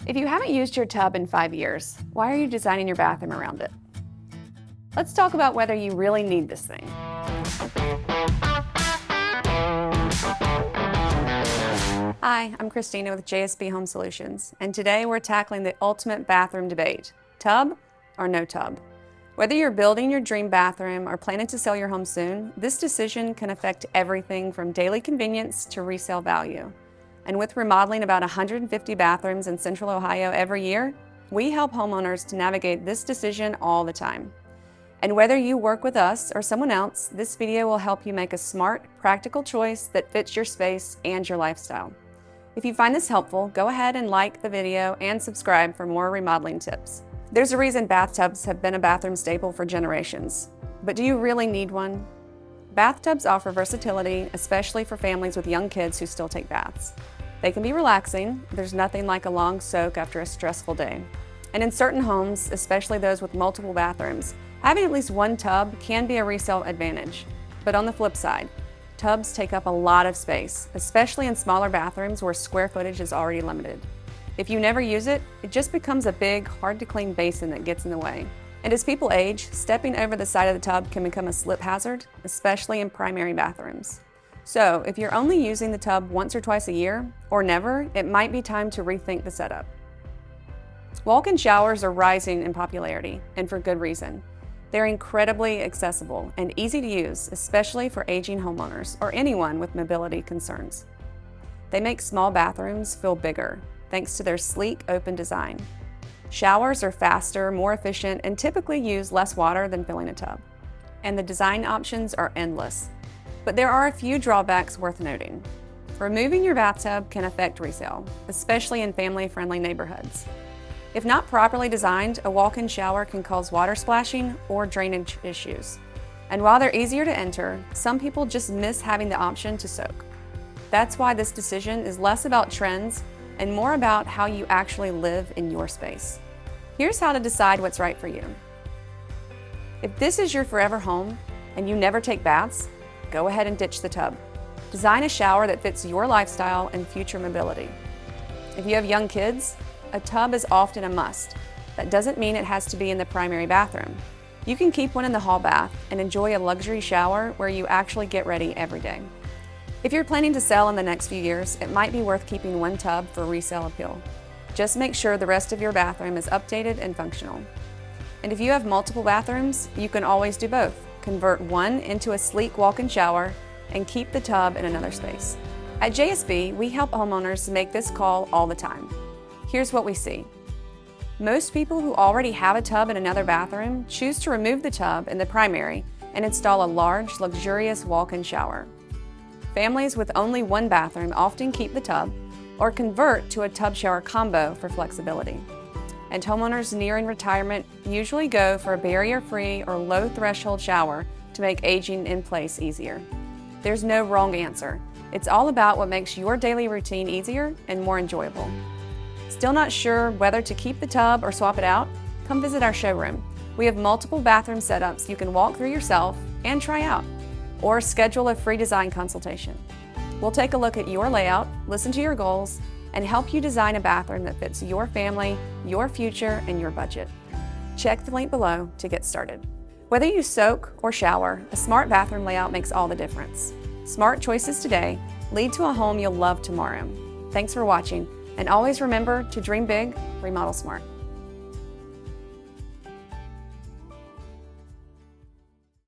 If you haven't used your tub in 5 years, why are you designing your bathroom around it? Let's talk about whether you really need this thing. Hi, I'm Christina with JSB Home Solutions, and today we're tackling the ultimate bathroom debate: tub or no tub? Whether you're building your dream bathroom or planning to sell your home soon, this decision can affect everything from daily convenience to resale value. And with remodeling about 150 bathrooms in Central Ohio every year, we help homeowners to navigate this decision all the time. And whether you work with us or someone else, this video will help you make a smart, practical choice that fits your space and your lifestyle. If you find this helpful, go ahead and like the video and subscribe for more remodeling tips. There's a reason bathtubs have been a bathroom staple for generations. But do you really need one? Bathtubs offer versatility, especially for families with young kids who still take baths. They can be relaxing. There's nothing like a long soak after a stressful day. And in certain homes, especially those with multiple bathrooms, having at least one tub can be a resale advantage. But on the flip side, tubs take up a lot of space, especially in smaller bathrooms where square footage is already limited. If you never use it, it just becomes a big, hard-to-clean basin that gets in the way. And as people age, stepping over the side of the tub can become a slip hazard, especially in primary bathrooms. So if you're only using the tub once or twice a year, or never, it might be time to rethink the setup. Walk-in showers are rising in popularity, and for good reason. They're incredibly accessible and easy to use, especially for aging homeowners or anyone with mobility concerns. They make small bathrooms feel bigger, thanks to their sleek, open design. Showers are faster, more efficient, and typically use less water than filling a tub. And the design options are endless. But there are a few drawbacks worth noting. Removing your bathtub can affect resale, especially in family-friendly neighborhoods. If not properly designed, a walk-in shower can cause water splashing or drainage issues. And while they're easier to enter, some people just miss having the option to soak. That's why this decision is less about trends and more about how you actually live in your space. Here's how to decide what's right for you. If this is your forever home and you never take baths, go ahead and ditch the tub. Design a shower that fits your lifestyle and future mobility. If you have young kids, a tub is often a must. That doesn't mean it has to be in the primary bathroom. You can keep one in the hall bath and enjoy a luxury shower where you actually get ready every day. If you're planning to sell in the next few years, it might be worth keeping one tub for resale appeal. Just make sure the rest of your bathroom is updated and functional. And if you have multiple bathrooms, you can always do both. Convert one into a sleek walk-in shower and keep the tub in another space. At JSB, we help homeowners make this call all the time. Here's what we see. Most people who already have a tub in another bathroom choose to remove the tub in the primary and install a large, luxurious walk-in shower. Families with only one bathroom often keep the tub or convert to a tub shower combo for flexibility. And homeowners nearing retirement usually go for a barrier-free or low-threshold shower to make aging in place easier. There's no wrong answer. It's all about what makes your daily routine easier and more enjoyable. Still not sure whether to keep the tub or swap it out? Come visit our showroom. We have multiple bathroom setups you can walk through yourself and try out, or schedule a free design consultation. We'll take a look at your layout, listen to your goals, and help you design a bathroom that fits your family, your future, and your budget. Check the link below to get started. Whether you soak or shower, a smart bathroom layout makes all the difference. Smart choices today lead to a home you'll love tomorrow. Thanks for watching, and always remember to dream big, remodel smart.